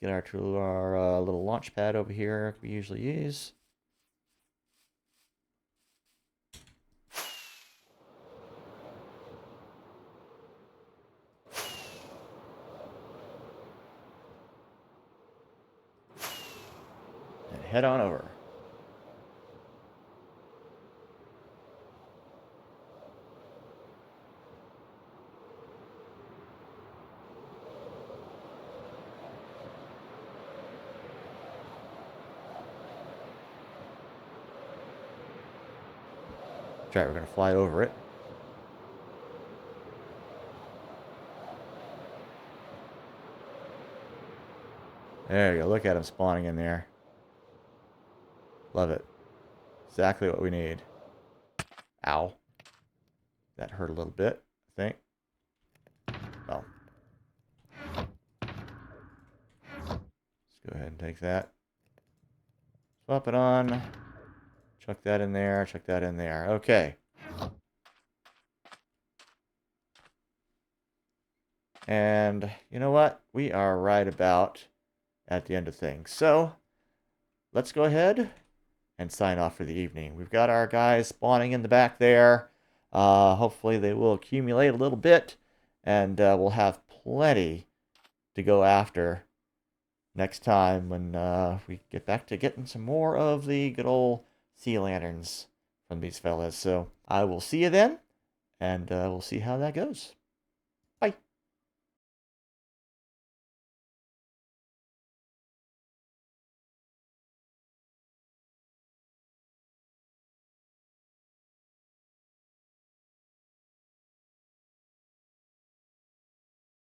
Let's get our little launch pad over here we usually use. And head on over. Alright, we're going to fly over it. There you go. Look at them spawning in there. Love it. Exactly what we need. Ow. That hurt a little bit, I think. Oh. Let's go ahead and take that. Swap it on. Chuck that in there. Chuck that in there. Okay. And you know what? We are right about at the end of things. So, let's go ahead and sign off for the evening. We've got our guys spawning in the back there. Hopefully they will accumulate a little bit, and we'll have plenty to go after next time when we get back to getting some more of the good old sea lanterns from these fellas. So I will see you then, and we'll see how that goes.